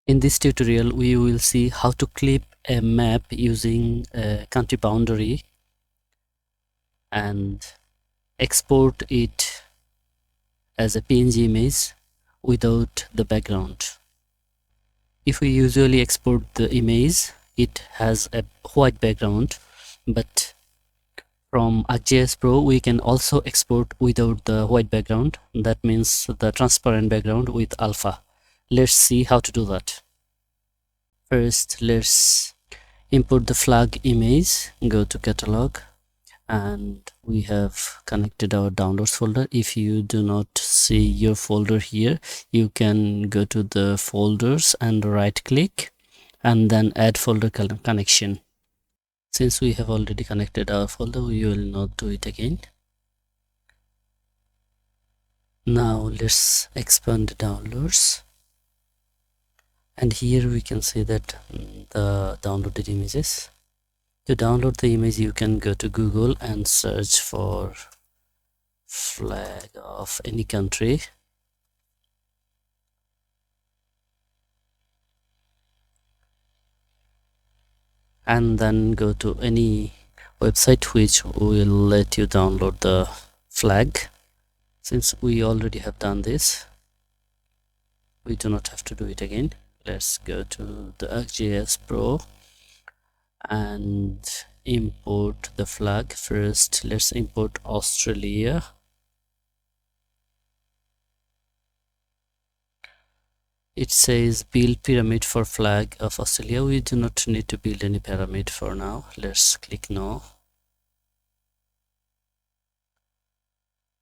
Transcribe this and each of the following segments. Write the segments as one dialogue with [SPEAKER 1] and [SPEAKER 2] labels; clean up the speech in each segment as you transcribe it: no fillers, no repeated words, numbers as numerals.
[SPEAKER 1] In this tutorial, we will see how to clip a map using a country boundary and export it as a PNG image without the background. If we usually export the image, it has a white background, but from ArcGIS Pro, we can also export without the white background. That means the transparent background with alpha. Let's see how to do that. First, let's import the flag image. Go to catalog, and we have connected our downloads folder. If you do not see your folder here, you can go to the folders and right click and then add folder connection. Since we have already connected our folder, we will not do it again. Now let's expand the downloads, and here we can see that the downloaded images. To download the image, you can go to Google and search for flag of any country. And then go to any website which will let you download the flag. Since we already have done this, we do not have to do it again. Let's go to the ArcGIS Pro and import the flag. First, let's import Australia. It says build pyramid for flag of Australia. We do not need to build any pyramid for now. Let's click no.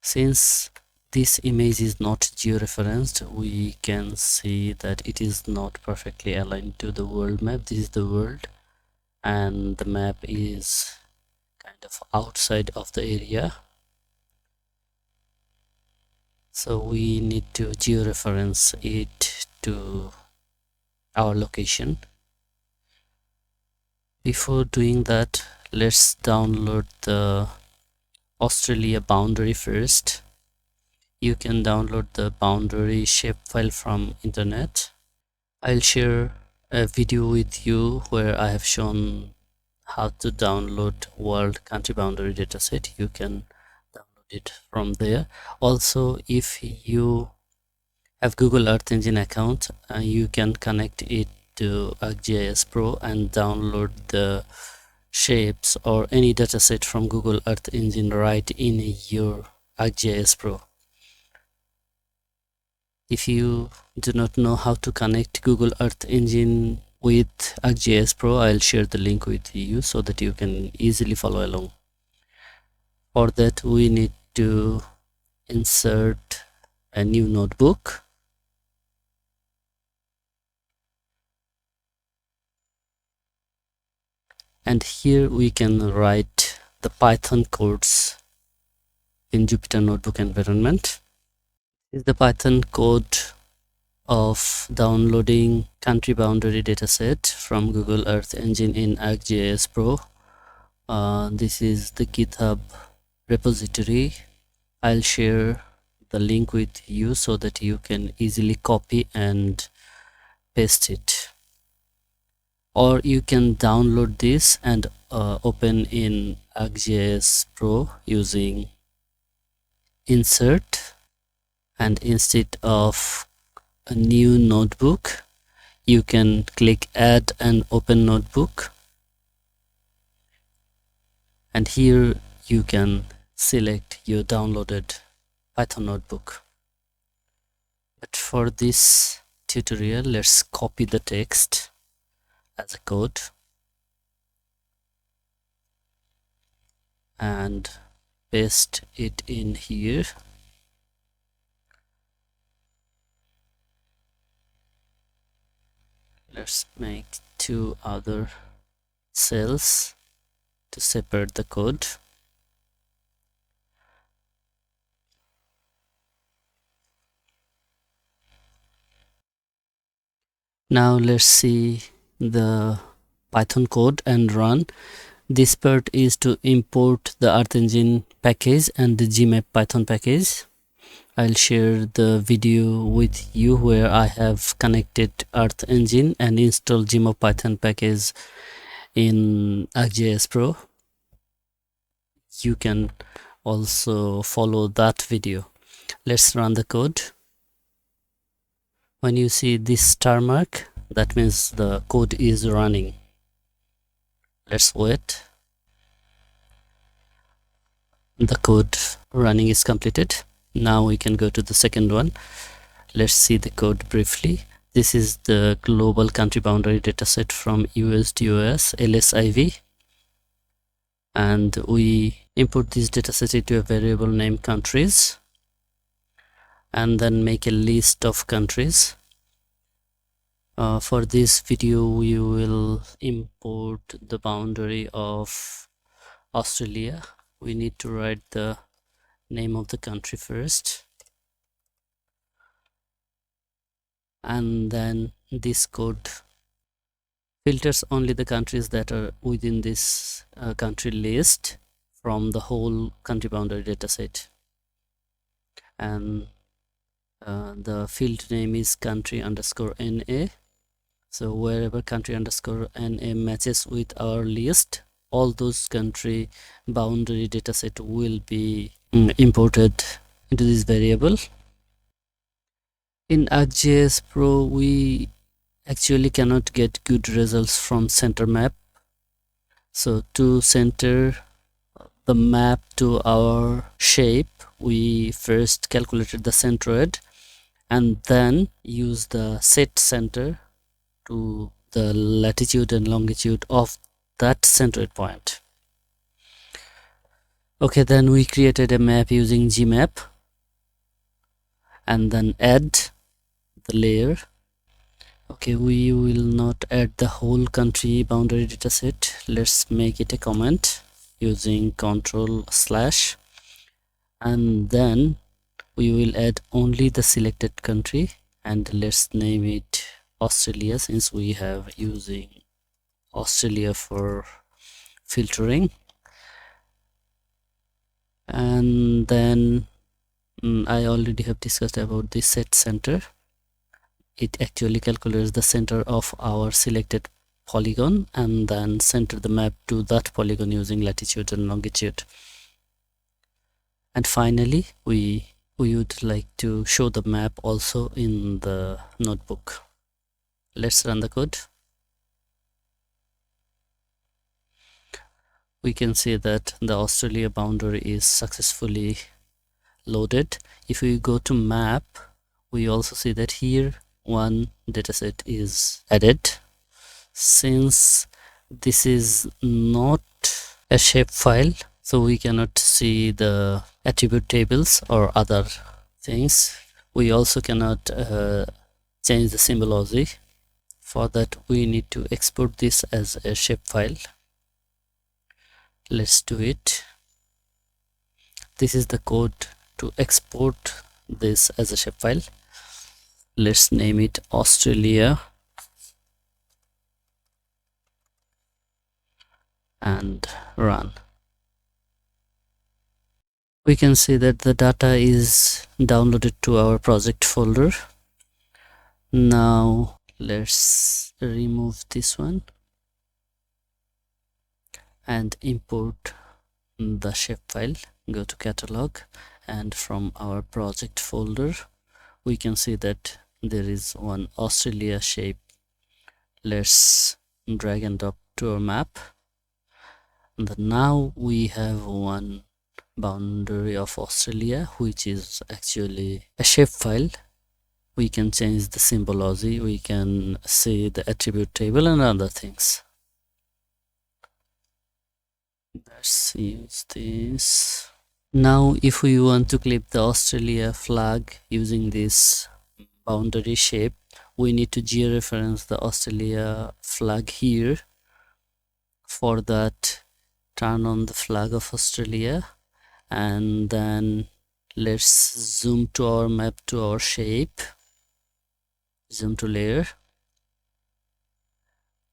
[SPEAKER 1] Since this image is not georeferenced, we can see that it is not perfectly aligned to the world map. This is the world, and the map is kind of outside of the area. So we need to georeference it to our location. Before doing that, let's download the Australia boundary first. You can download the boundary shapefile from internet. I'll share a video with you where I have shown how to download world country boundary dataset. You can download it from there. Also, if you have Google Earth Engine account, you can connect it to ArcGIS Pro and download the shapes or any dataset from Google Earth Engine right in your ArcGIS Pro. If you do not know how to connect Google Earth Engine with ArcGIS Pro, I'll share the link with you so that you can easily follow along. For that, we need to insert a new notebook. And here we can write the Python codes in Jupyter Notebook environment. This is the Python code of downloading country boundary dataset from Google Earth Engine in ArcGIS Pro. This is the GitHub repository. I'll share the link with you so that you can easily copy and paste it. Or you can download this and open in ArcGIS Pro using insert, and instead of a new notebook, you can click add and open notebook, and here you can select your downloaded Python notebook. But for this tutorial, let's copy the text as a code and paste it in here. Let's make 2 other cells to separate the code. Now let's see the Python code and run. This part is to import the Earth Engine package and the GMap Python package. I'll share the video with you where I have connected Earth Engine and installed Gmo Python package in ArcGIS Pro. You can also follow that video. Let's run the code. When you see this star mark, that means the code is running. Let's wait. The code running is completed. Now we can go to the second one. Let's see the code briefly. This is the global country boundary dataset from USDOS LSIV, and we import this dataset into a variable named countries and then make a list of countries. For this video we will import the boundary of Australia. We need to write the name of the country first, and then this code filters only the countries that are within this country list from the whole country boundary dataset, and the field name is country underscore NA. So wherever country underscore NA matches with our list, all those country boundary dataset will be imported into this variable. In ArcGIS Pro, we actually cannot get good results from center map. So to center the map to our shape, we first calculated the centroid and then use the set center to the latitude and longitude of that centroid point. Okay, then we created a map using Gmap and then add the layer. Okay, we will not add the whole country boundary dataset. Let's make it a comment using Ctrl/, and then we will add only the selected country, and let's name it Australia, since we have using Australia for filtering. And then I already have discussed about the set center. It actually calculates the center of our selected polygon and then center the map to that polygon using latitude and longitude. And finally we would like to show the map also in the notebook. Let's run the code. We can see that the Australia boundary is successfully loaded. If we go to map, we also see that here one dataset is added. Since this is not a shapefile, so we cannot see the attribute tables or other things. We also cannot change the symbology. For that we need to export this as a shapefile. Let's do it. This is the code to export this as a shapefile. Let's name it Australia and run. We can see that the data is downloaded to our project folder. Now let's remove this one and import the shapefile. Go to catalog, and from our project folder we can see that there is one Australia shape. Let's drag and drop to our map, and now we have one boundary of Australia, which is actually a shapefile. We can change the symbology, we can see the attribute table and other things. Let's use this. Now if we want to clip the Australia flag using this boundary shape, we need to georeference the Australia flag here. For that, turn on the flag of Australia, and then let's zoom to our map to our shape, zoom to layer,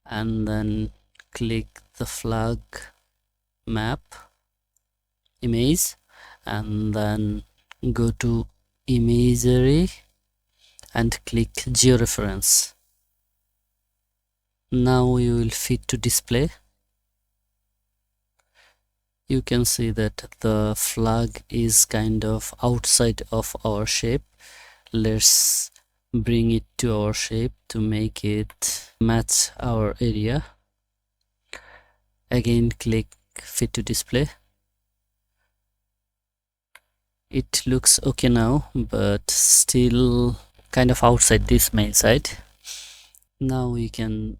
[SPEAKER 1] and then click the flag map image, and then go to imagery and click georeference. Now we will fit to display. You can see that the flag is kind of outside of our shape. Let's bring it to our shape to make it match our area. Again, click fit to display. It looks okay now, but still kind of outside this main side. Now we can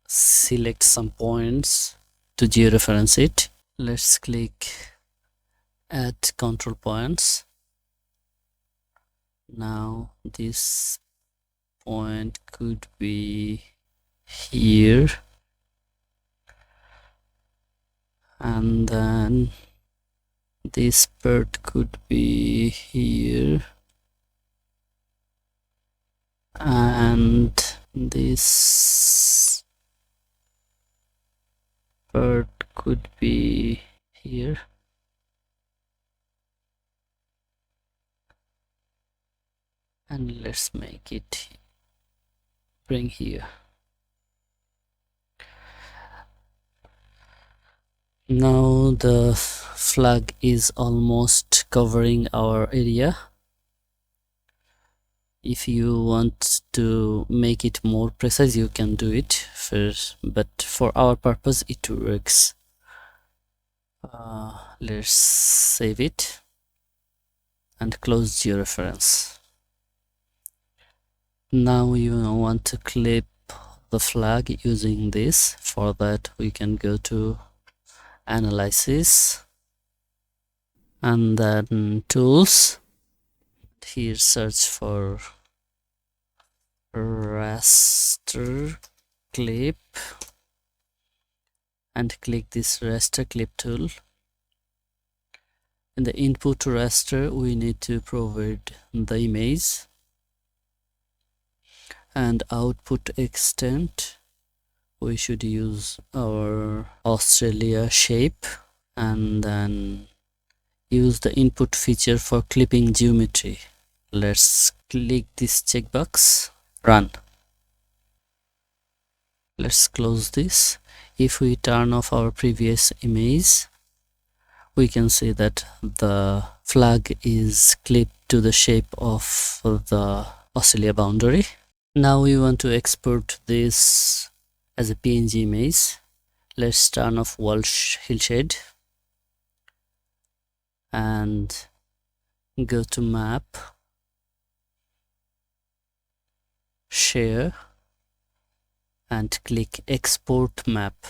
[SPEAKER 1] select some points to georeference it. Let's click add control points. Now this point could be here, and then this part could be here, and this part could be here, and let's make it bring here. Now the flag is almost covering our area. If you want to make it more precise, you can do it first, but for our purpose it works. Let's save it and close georeference. Now you want to clip the flag using this. For that we can go to analysis and then tools. Here search for raster clip and click this raster clip tool. In the input to raster we need to provide the image, and output extent we should use our Australia shape, and then use the input feature for clipping geometry. Let's click this checkbox, run. Let's close this. If we turn off our previous image, we can see that the flag is clipped to the shape of the Australia boundary. Now we want to export this as a PNG image. Let's turn off hillshade and go to map, share, and click export map.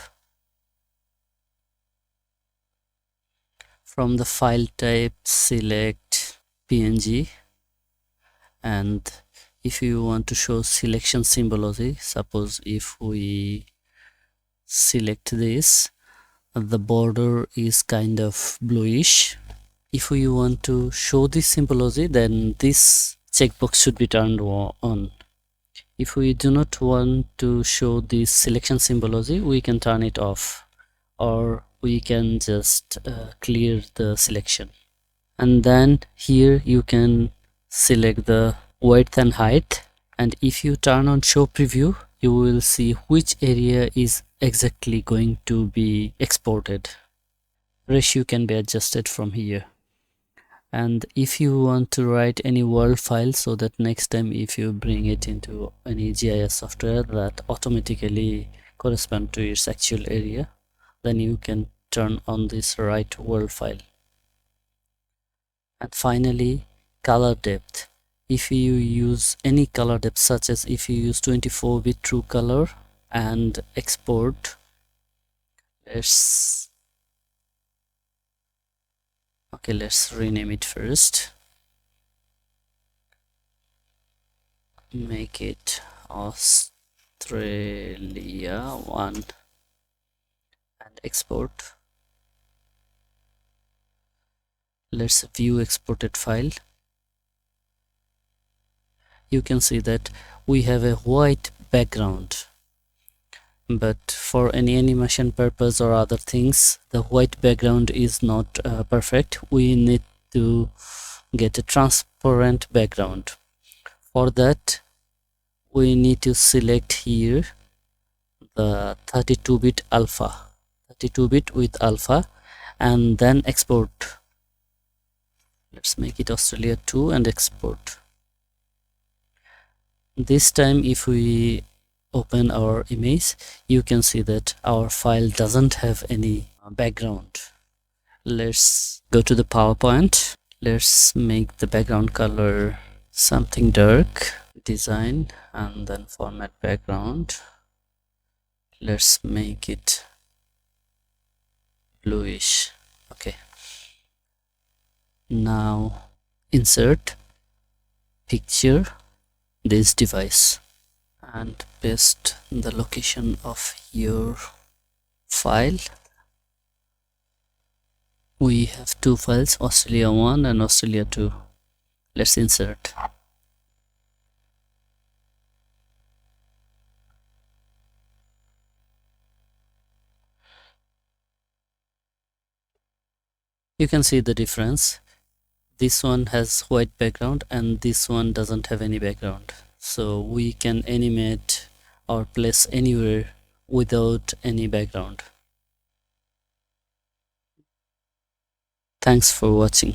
[SPEAKER 1] From the file type select PNG, and if you want to show selection symbology, suppose if we select this, the border is kind of bluish. If we want to show this symbology, then this checkbox should be turned on. If we do not want to show this selection symbology, we can turn it off, or we can just clear the selection. And then here you can select the width and height, and if you turn on show preview, you will see which area is exactly going to be exported. Ratio can be adjusted from here. And if you want to write any world file, so that next time if you bring it into any GIS software that automatically correspond to its actual area, then you can turn on this write world file. And finally, color depth. If you use any color depth, such as if you use 24-bit true color and export, let's rename it first. Make it Australia 1 and export. Let's view exported file. You can see that we have a white background, but for any animation purpose or other things, the white background is not perfect. We need to get a transparent transparent background. For that, we need to select here the 32-bit alpha, 32-bit with alpha, and then export. Let's make it Australia 2 and export. This time if we open our image, you can see that our file doesn't have any background. Let's go to the PowerPoint. Let's make the background color something dark, design, and then format background. Let's make it bluish. Okay, now insert picture this device and paste the location of your file. We have two files, Australia 1 and Australia 2. Let's insert. You can see the difference. This one has white background and this one doesn't have any background. So we can animate or place anywhere without any background. Thanks for watching.